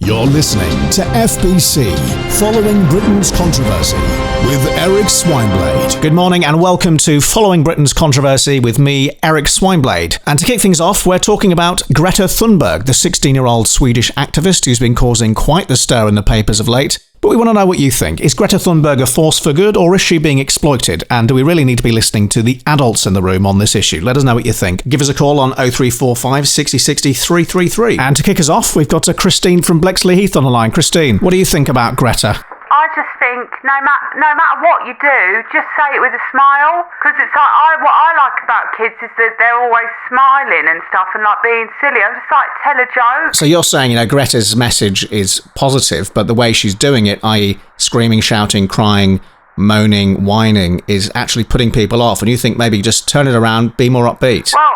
You're listening to FBC, Following Britain's Controversy, with Eric Swineblade. Good morning and welcome to Following Britain's Controversy with me, Eric Swineblade. And to kick things off, we're talking about Greta Thunberg, the 16-year-old Swedish activist who's been causing quite the stir in the papers of late. But we want to know what you think. Is Greta Thunberg a force for good, or is she being exploited? And do we really need to be listening to the adults in the room on this issue? Let us know what you think. Give us a call on 0345 60 60 333. And to kick us off, we've got Christine from Bexley Heath on the line. Christine, what do you think about Greta? I just think no matter what you do, just say it with a smile. Because it's like, what I like about kids is that they're always smiling and stuff and like being silly. I'm just like, tell a joke. So you're saying, Greta's message is positive, but the way she's doing it, i.e. screaming, shouting, crying, moaning, whining, is actually putting people off. And you think maybe just turn it around, be more upbeat. Well,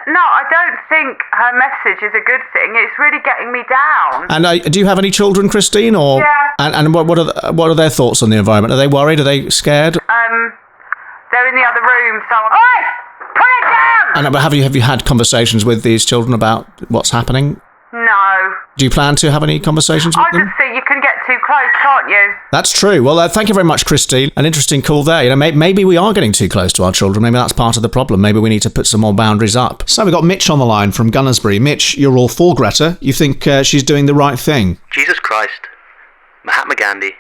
no, I don't think her message is a good thing. It's really getting me down. And do you have any children, Christine? Or yeah. And what are their thoughts on the environment? Are they worried? Are they scared? They're in the other room, so Oi! Put it down! And have you had conversations with these children about what's happening? No. Do you plan to have any conversations with them? I just think you can get too close, can't you? That's true. Well, thank you very much, Christine. An interesting call there. Maybe we are getting too close to our children. Maybe that's part of the problem. Maybe we need to put some more boundaries up. So we've got Mitch on the line from Gunnersbury. Mitch, you're all for Greta. You think she's doing the right thing? Jesus Christ. Mahatma Gandhi.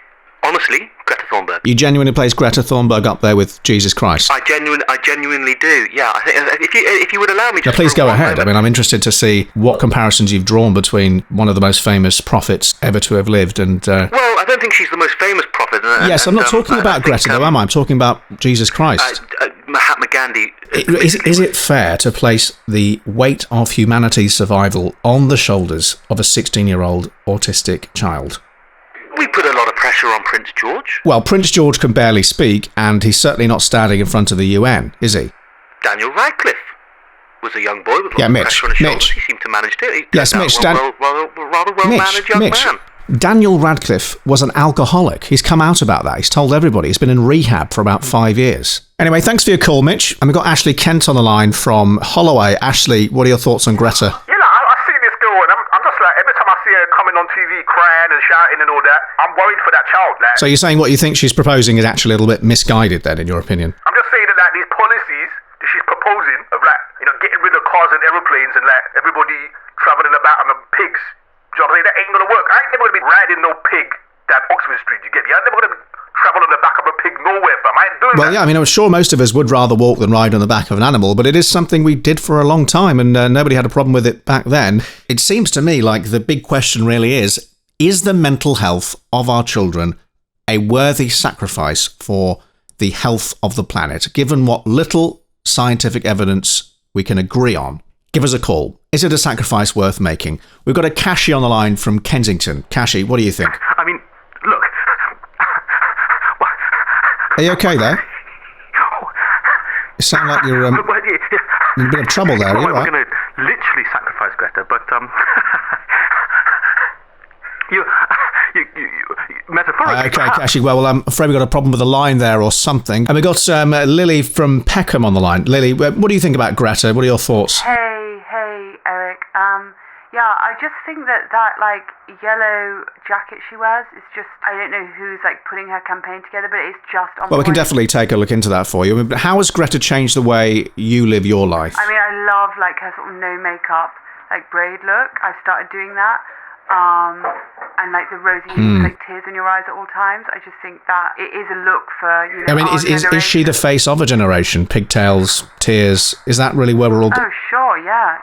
Honestly, Greta Thunberg. You genuinely place Greta Thunberg up there with Jesus Christ? I genuinely do. Yeah, I think if you would allow me to. Now, please go ahead. I'm interested to see what comparisons you've drawn between one of the most famous prophets ever to have lived and. Well, I don't think she's the most famous prophet. Yes, I'm not talking about Greta, though, am I? I'm talking about Jesus Christ. Mahatma Gandhi. Is it fair to place the weight of humanity's survival on the shoulders of a 16-year-old autistic child? We put a lot of pressure on Prince George. Well, Prince George can barely speak, and he's certainly not standing in front of the UN, is he? Daniel Radcliffe was a young boy with a lot of pressure on his shoulders. He seemed to manage it. Yes, Mitch. Rather well-managed young man. Daniel Radcliffe was an alcoholic. He's come out about that. He's told everybody. He's been in rehab for about 5 years. Anyway, thanks for your call, Mitch. And we've got Ashley Kent on the line from Holloway. Ashley, what are your thoughts on Greta? I see this girl and I'm just like, every time I see her coming on TV crying and shouting and all that, I'm worried for that child. Like. So you're saying what you think she's proposing is actually a little bit misguided then, in your opinion? I'm just saying that these policies that she's proposing of getting rid of cars and aeroplanes and everybody travelling about on the pigs, do you know what I mean? That ain't gonna work. I ain't never gonna be riding no pig down Oxford Street, you get me? I'm never gonna travel on the back of a pig nowhere, fam. I ain't doing that. Well, yeah, I'm sure most of us would rather walk than ride on the back of an animal, but it is something we did for a long time, and nobody had a problem with it back then. It seems to me like the big question really is the mental health of our children a worthy sacrifice for the health of the planet, given what little scientific evidence we can agree on? Give us a call. Is it a sacrifice worth making? We've got a Kashi on the line from Kensington. Kashi, what do you think? I mean, look. Are you okay there? You sound like you're in a bit of trouble there. Are you right? We're going to literally sacrifice Greta, but you metaphorically. Okay, Kashi. Well, I'm afraid we've got a problem with the line there or something. And we've got Lily from Peckham on the line. Lily, what do you think about Greta? What are your thoughts? Hey, Eric. Yeah, I just think that yellow jacket she wears is just, I don't know who's putting her campaign together, but it's just on Well, we can definitely take a look into that for you. How has Greta changed the way you live your life? I mean, I love her sort of no makeup, braid look. I've started doing that. And the rosy tears in your eyes at all times. I just think that it is a look for is she the face of a generation? Pigtails, tears, is that really where we're all Oh sure, yeah.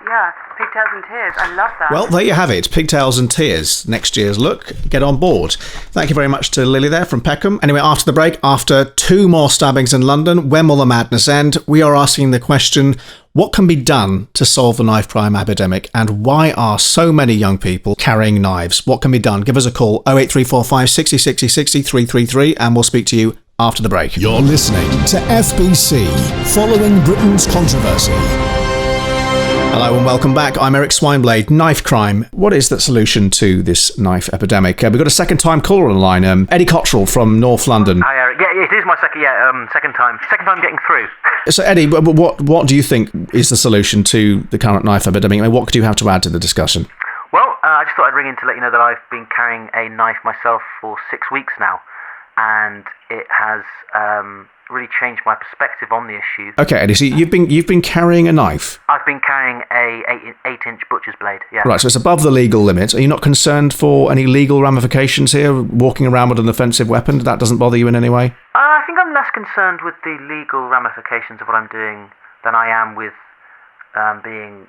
Pigtails and tears. I love that. Well, there you have it. Pigtails and tears. Next year's look. Get on board. Thank you very much to Lily there from Peckham. Anyway, after the break, after 2 more stabbings in London, when will the madness end? We are asking the question, what can be done to solve the knife crime epidemic, and why are so many young people carrying knives? What can be done? Give us a call, 08345 60 60 60 333, and we'll speak to you after the break. You're listening to FBC, Following Britain's Controversy. Hello and welcome back. I'm Eric Swineblade. Knife crime. What is the solution to this knife epidemic? We've got a second-time caller on the line, Eddie Cottrell from North London. Hi, Eric. Yeah, it is my second time getting through. So, Eddie, what do you think is the solution to the current knife epidemic? I mean, what could you have to add to the discussion? Well, I just thought I'd ring in to let you know that I've been carrying a knife myself for 6 weeks now, and it has really changed my perspective on the issue. Okay, Eddie, so you've been carrying a knife? I've been carrying a 8-inch butcher's blade, yeah. Right, so it's above the legal limit. Are you not concerned for any legal ramifications here, walking around with an offensive weapon? That doesn't bother you in any way? I think I'm less concerned with the legal ramifications of what I'm doing than I am with being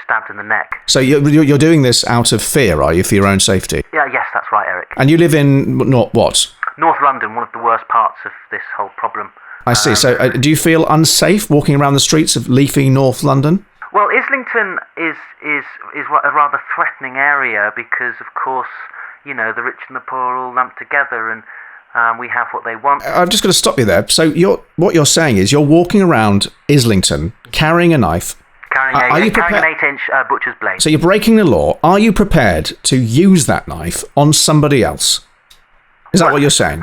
stabbed in the neck. So you're doing this out of fear, are you, for your own safety? Yeah, yes, that's right, Eric. And you live in what? North London, one of the worst parts of this whole problem. I see. So do you feel unsafe walking around the streets of leafy North London? Well, Islington is a rather threatening area because, of course, the rich and the poor are all lumped together, and we have what they want. I'm just going to stop you there. So what you're saying is you're walking around Islington carrying a knife. Carrying an 8-inch butcher's blade. So you're breaking the law. Are you prepared to use that knife on somebody else? Is that what you're saying?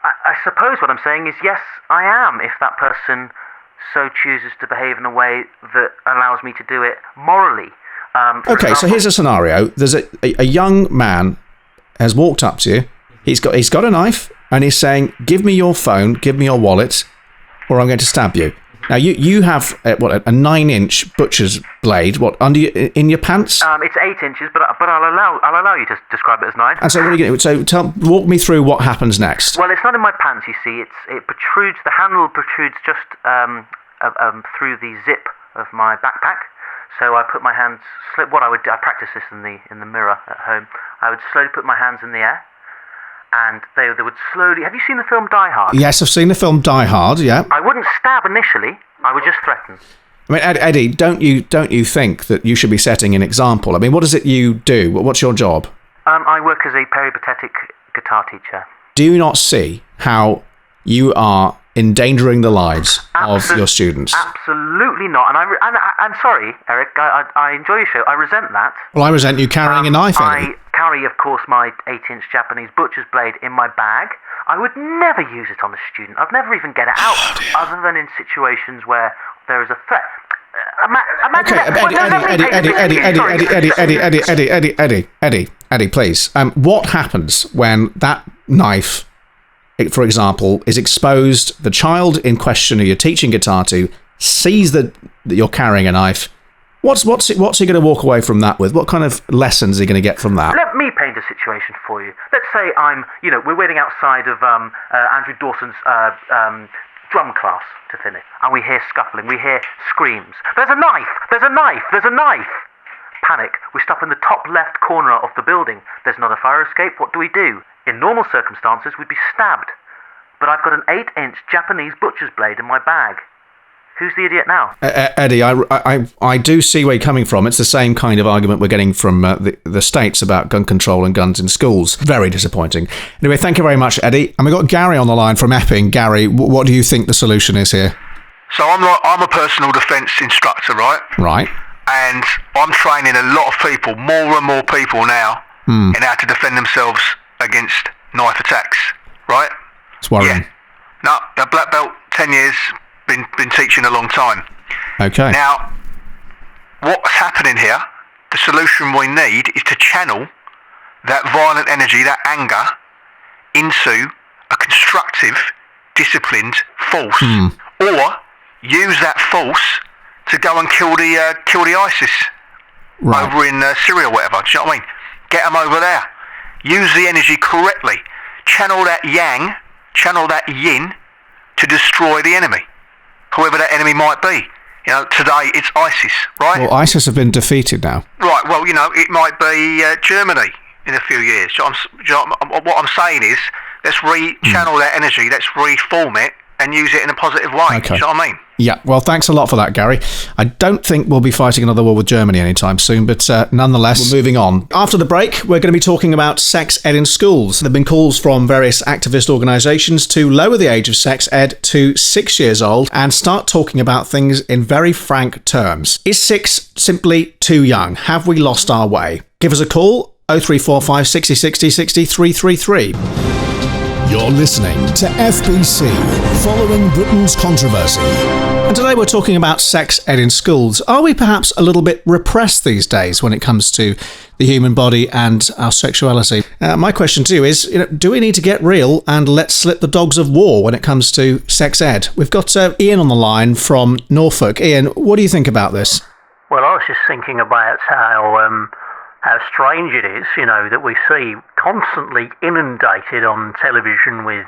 I suppose what I'm saying is yes, I am, if that person so chooses to behave in a way that allows me to do it morally. Okay, so here's a scenario. There's a young man has walked up to you. He's got a knife, and he's saying, "Give me your phone, give me your wallet, or I'm going to stab you." Now you have a 9-inch butcher's blade. What, under in your pants? It's 8 inches, but I'll allow you to describe it as 9. And so what are you going to do? So walk me through what happens next. Well, it's not in my pants. You see, it protrudes. The handle protrudes just through the zip of my backpack. So I put my hands. What I would do, I practice this in the mirror at home. I would slowly put my hands in the air, and they would slowly... Have you seen the film Die Hard? Yes, I've seen the film Die Hard, yeah. I wouldn't stab initially, I would just threaten. I mean, Eddie, don't you think that you should be setting an example? I mean, what is it you do? What's your job? I work as a peripatetic guitar teacher. Do you not see how you are endangering the lives of your students? Absolutely not. And I'm sorry, Eric, I enjoy your show. I resent that. Well, I resent you carrying a knife, Eddie. I carry, of course, my 8-inch Japanese butcher's blade in my bag. I would never use it on a student. I'd never even get it out, other than in situations where there is a threat. Eddie, please. What happens when that knife, for example, is exposed? The child in question who you're teaching guitar to sees that you're carrying a knife. What's he going to walk away from that with? What kind of lessons is he going to get from that? Let me paint a situation for you. Let's say we're waiting outside of Andrew Dawson's drum class to finish, and we hear scuffling, we hear screams. There's a knife! There's a knife! There's a knife! Panic. We stop in the top left corner of the building. There's not a fire escape. What do we do? In normal circumstances, we'd be stabbed. But I've got an 8-inch Japanese butcher's blade in my bag. Who's the idiot now? Eddie, I do see where you're coming from. It's the same kind of argument we're getting from the States about gun control and guns in schools. Very disappointing. Anyway, thank you very much, Eddie. And we've got Gary on the line from Epping. Gary, what do you think the solution is here? So I'm a personal defence instructor, right? Right. And I'm training a lot of people, more and more people now, in how to defend themselves against knife attacks, right? It's worrying. Yeah. No, a black belt, 10 years... Been teaching a long time. Okay. Now, what's happening here, the solution we need is to channel that violent energy, that anger, into a constructive, disciplined force. Or use that force to go and kill the ISIS over in Syria or whatever. Do you know what I mean? Get them over there. Use the energy correctly. Channel that yang, channel that yin to destroy the enemy. Whoever that enemy might be. Today it's ISIS, right? Well, ISIS have been defeated now. Right, well, it might be Germany in a few years. What I'm saying is, let's re-channel that energy, let's reform it, and use it in a positive way. Okay. Do you know what I mean? Yeah, well, thanks a lot for that, Gary. I don't think we'll be fighting another war with Germany anytime soon, but nonetheless, we're moving on. After the break, we're going to be talking about sex ed in schools. There have been calls from various activist organisations to lower the age of sex ed to 6 years old and start talking about things in very frank terms. Is 6 simply too young? Have we lost our way? Give us a call, 0345 60 60 60 333. You're listening to FBC, Following Britain's Controversy. And today we're talking about sex ed in schools. Are we perhaps a little bit repressed these days when it comes to the human body and our sexuality? My question to you is, do we need to get real and let slip the dogs of war when it comes to sex ed? We've got Ian on the line from Norfolk. Ian, what do you think about this? Well, I was just thinking about how strange it is, that we see constantly inundated on television with,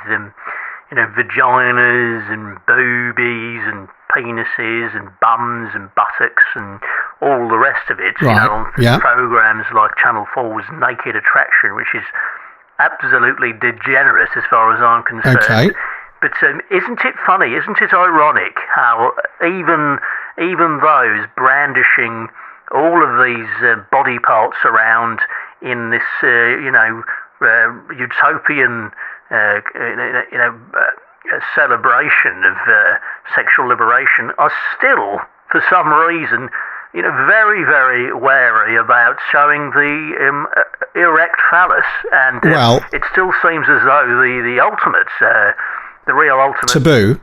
vaginas and boobies and penises and bums and buttocks and all the rest of it, on programs like Channel 4's Naked Attraction, which is absolutely degenerate as far as I'm concerned. Okay. But isn't it funny, isn't it ironic how even those brandishing all of these body parts around in this, utopian, celebration of sexual liberation are still, for some reason, very, very wary about showing the erect phallus, and it still seems as though the ultimate, the real ultimate taboo.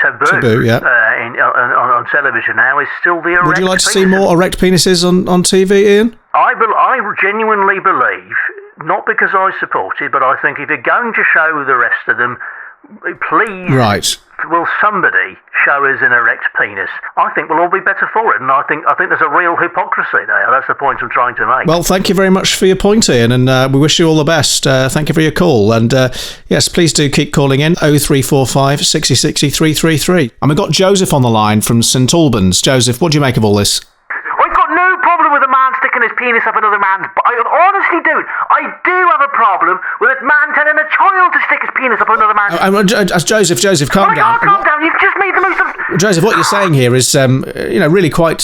Taboo, yeah. On television now is still the erect. Would you like to penises. see more erect penises on TV, Ian? I genuinely believe, not because I support it, but I think if you're going to show the rest of them, please, will somebody show us an erect penis? I think we'll all be better for it, and I think there's a real hypocrisy there. That's the point I'm trying to make. Well, thank you very much for your point, Ian, and we wish you all the best. Thank you for your call, and yes, please do keep calling in 0345 60 60 333. And we've got Joseph on the line from St Albans. Joseph, what do you make of all this? I've got no problem with a man sticking his penis up another man's butt. I honestly don't. I do have a problem with a man telling a child to stick his penis up another man's butt. Joseph, calm down. Calm down. You've just made the most of... Joseph, what you're saying here is, really quite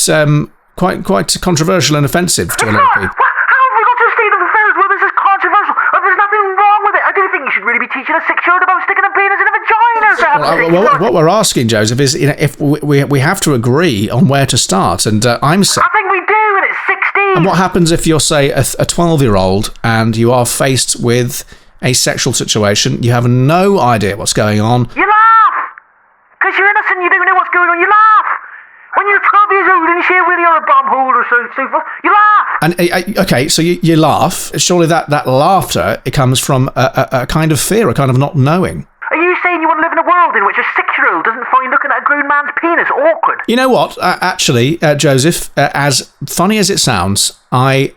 controversial and offensive to a lot of people. How have we got to a state of affairs where this is controversial? There's nothing wrong with it. I do think you should really be teaching a 6-year-old about sticking a penis in a vagina. What we're asking, Joseph, is if we have to agree on where to start, and I'm saying... I think we do, and it's 16. And what happens if you're, say, a 12-year-old and you are faced with a sexual situation, you have no idea what's going on? You laugh! Because you're innocent, you don't know what's going on, you laugh! When you're 12 years old and you see a willy or a bum hole or so forth, you laugh! And, okay, so you laugh. Surely that laughter, it comes from a kind of fear, a kind of not knowing. Are you saying you want to live in a world in which a 6-year-old doesn't find looking at a grown man's penis awkward? You know what? Actually, Joseph, as funny as it sounds, I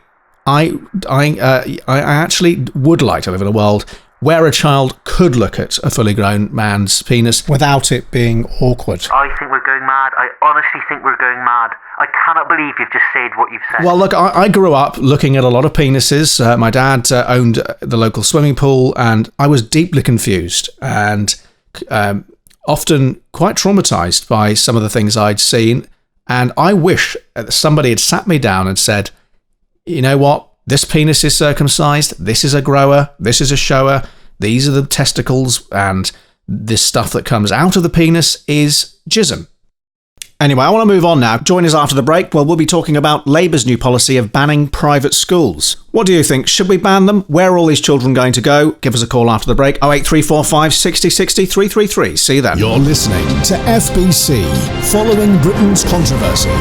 actually would like to live in a world where a child could look at a fully grown man's penis without it being awkward. I think we're going mad. I honestly think we're going mad. I cannot believe you've just said what you've said. Well, look, I grew up looking at a lot of penises. My dad owned the local swimming pool, and I was deeply confused and often quite traumatised by some of the things I'd seen. And I wish somebody had sat me down and said, you know what? This penis is circumcised, this is a grower, this is a shower, these are the testicles, and this stuff that comes out of the penis is jism. Anyway, I want to move on now. Join us after the break where we'll be talking about Labour's new policy of banning private schools. What do you think? Should we ban them? Where are all these children going to go? Give us a call after the break. 08345 60 60 333. See you then. You're listening to FBC, Following Britain's Controversy.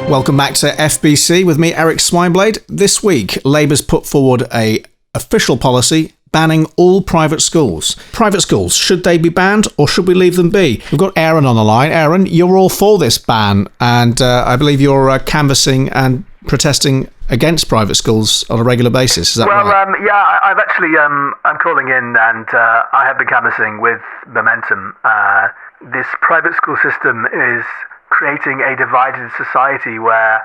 Welcome back to FBC with me, Eric Swineblade. This week, Labour's put forward a official policy banning all private schools. Private schools, should they be banned or should we leave them be? We've got Aaron on the line. Aaron, you're all for this ban, and I believe you're canvassing and protesting against private schools on a regular basis. Is that right? Well, yeah, I've actually, I'm calling in, and I have been canvassing with Momentum. This private school system is creating a divided society where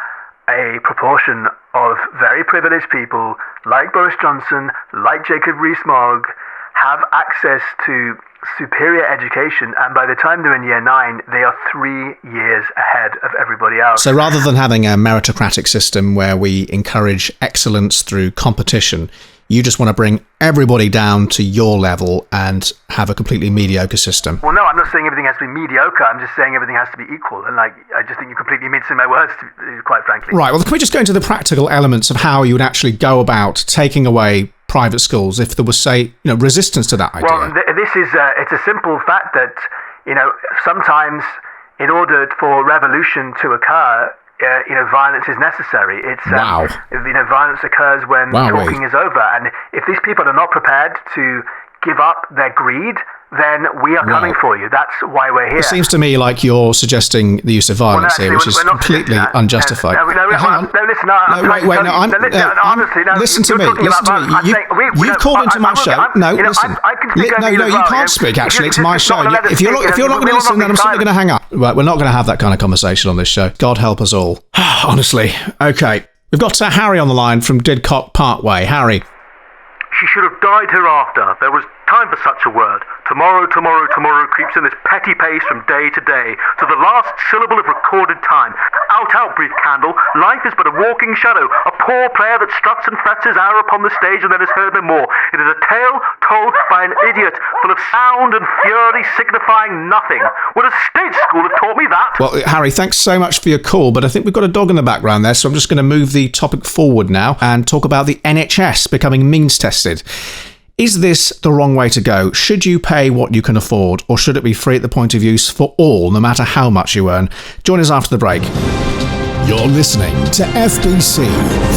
a proportion of very privileged people like Boris Johnson, like Jacob Rees-Mogg, have access to superior education, and by the time they're in year 9, they are 3 years ahead of everybody else. So rather than having a meritocratic system where we encourage excellence through competition, you just want to bring everybody down to your level and have a completely mediocre system. Well, no, I'm not saying everything has to be mediocre. I'm just saying everything has to be equal. And I just think you completely mincing my words, quite frankly. Right, well, can we just go into the practical elements of how you would actually go about taking away private schools if there was, say, resistance to that idea? Well, this is it's a simple fact that sometimes in order for revolution to occur, violence is necessary. It's violence occurs when talking is over, and if these people are not prepared to give up their greed, then we are coming for you. That's why we're here. It seems to me like you're suggesting the use of violence here, which is completely unjustified. Listen to me. You've called into my show. No, listen. No, you can't speak, actually. It's my show. If you're not going to listen, then I'm simply going to hang up. Right, we're not going to have that kind of conversation on this show. God help us all. Honestly. Okay. We've got Harry on the line from Didcot Parkway. Harry. She should have died hereafter. There was time for such a word. Tomorrow, tomorrow, tomorrow creeps in this petty pace from day to day, to the last syllable of recorded time. Out, out, brief candle. Life is but a walking shadow, a poor player that struts and frets his hour upon the stage and then is heard no more. It is a tale told by an idiot, full of sound and fury, signifying nothing. Would a state school have taught me that? Well, Harry, thanks so much for your call, but I think we've got a dog in the background there, so I'm just going to move the topic forward now and talk about the NHS becoming means-tested. Is this the wrong way to go? Should you pay what you can afford, or should it be free at the point of use for all, no matter how much you earn? Join us after the break. You're listening to FBC,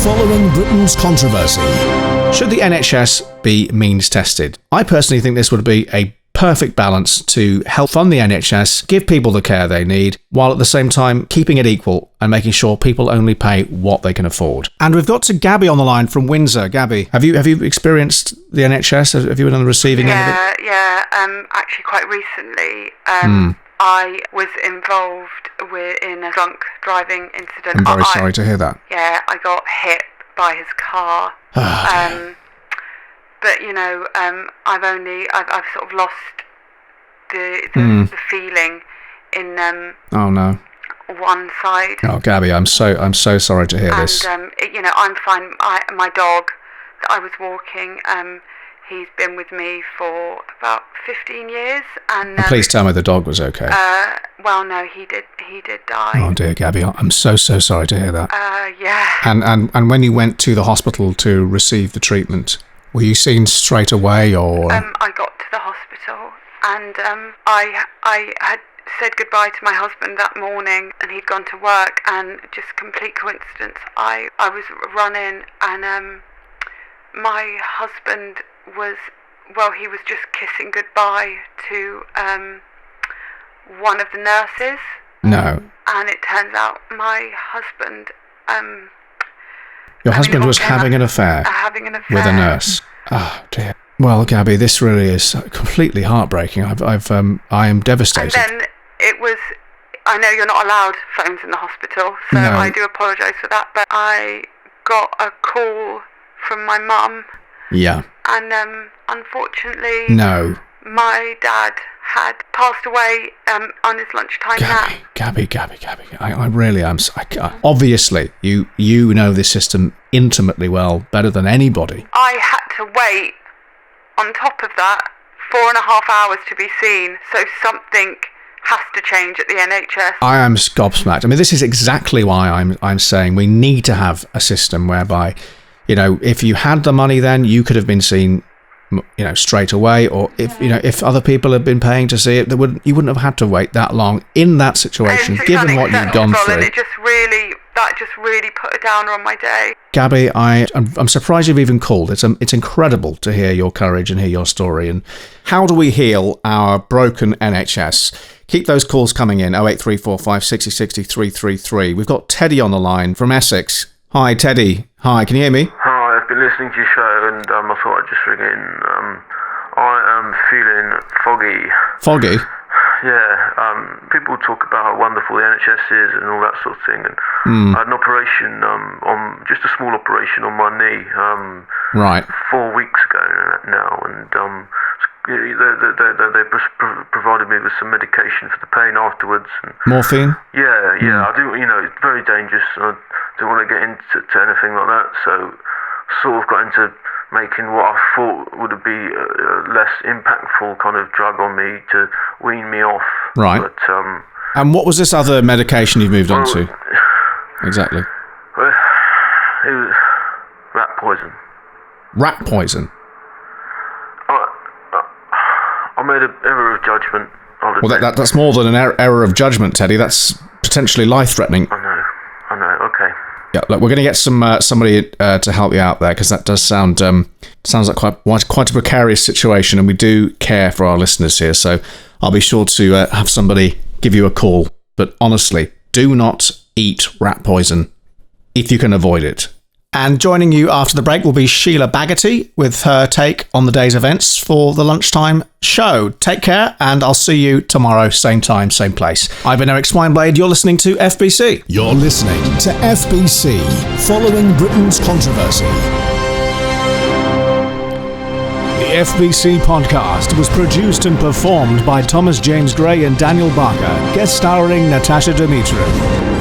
following Britain's controversy. Should the NHS be means tested? I personally think this would be a perfect balance to help fund the NHS, give people the care they need, while at the same time keeping it equal and making sure people only pay what they can afford. And we've got to Gabby on the line from Windsor. Gabby, have you experienced the NHS? Have you been on the receiving end of it? Yeah. Actually, quite recently, I was involved in a drunk driving incident. I'm very sorry to hear that. Yeah, I got hit by his car. But I've sort of lost the feeling in oh no, one side. Oh, Gabby, I'm so sorry to hear this. And I'm fine. My dog that I was walking, he's been with me for about 15 years, and please tell me the dog was okay. Well, no, he did die. Oh dear, Gabby, I'm so sorry to hear that. Yeah. And when you went to the hospital to receive the treatment, were you seen straight away, or? I got to the hospital, and I had said goodbye to my husband that morning, and he'd gone to work, and just complete coincidence, I was running, and my husband was just kissing goodbye to one of the nurses. No. And it turns out my husband Your husband was having an affair with a nurse. Oh dear. Well, Gabby, this really is completely heartbreaking. I am devastated. And then it was. I know you're not allowed phones in the hospital, so no. I do apologise for that. But I got a call from my mum. Yeah. And unfortunately, no. My dad had passed away on his lunchtime nap. Gabby, I really am. Obviously, you know this system intimately well, better than anybody. I had to wait, on top of that, 4.5 hours to be seen, so something has to change at the NHS. I am gobsmacked. I mean, this is exactly why I'm saying we need to have a system whereby, if you had the money then, you could have been seen straight away, or if other people had been paying to see it, you wouldn't have had to wait that long in that situation, given what you've gone through. And that just really put a downer on my day. Gabby, I'm surprised you've even called. It's incredible to hear your courage and hear your story. And how do we heal our broken NHS? Keep those calls coming in. 08345 60 60 333. We've got Teddy on the line from Essex. Hi, Teddy. Hi, can you hear me? Hi, I've been listening to your show, and I thought I'd just ring in. I am feeling foggy. Foggy? Yeah. People talk about how wonderful the NHS is and all that sort of thing. And I had an operation, just a small operation on my knee, right, 4 weeks ago now, and they provided me with some medication for the pain afterwards. And morphine? Yeah. I do. It's very dangerous. I don't want to get into anything like that. So, sort of got into making what I thought would be a less impactful kind of drug on me to wean me off. Right. But, and what was this other medication you've moved on to? Exactly. It was rat poison. rat poison? I made an error of judgment. Well, that's more than an error of judgment, Teddy. That's potentially life-threatening. I know. Okay. Yeah, look, we're going to get somebody to help you out there, because that does sounds like quite a precarious situation, and we do care for our listeners here. So I'll be sure to have somebody give you a call. But honestly, do not eat rat poison if you can avoid it. And joining you after the break will be Sheila Baggerty with her take on the day's events for the lunchtime show. Take care, and I'll see you tomorrow, same time, same place. I've been Eric Swineblade. You're listening to FBC. You're listening to FBC, following Britain's controversy. The FBC podcast was produced and performed by Thomas James Gray and Daniel Barker, guest starring Natasia Demetriou.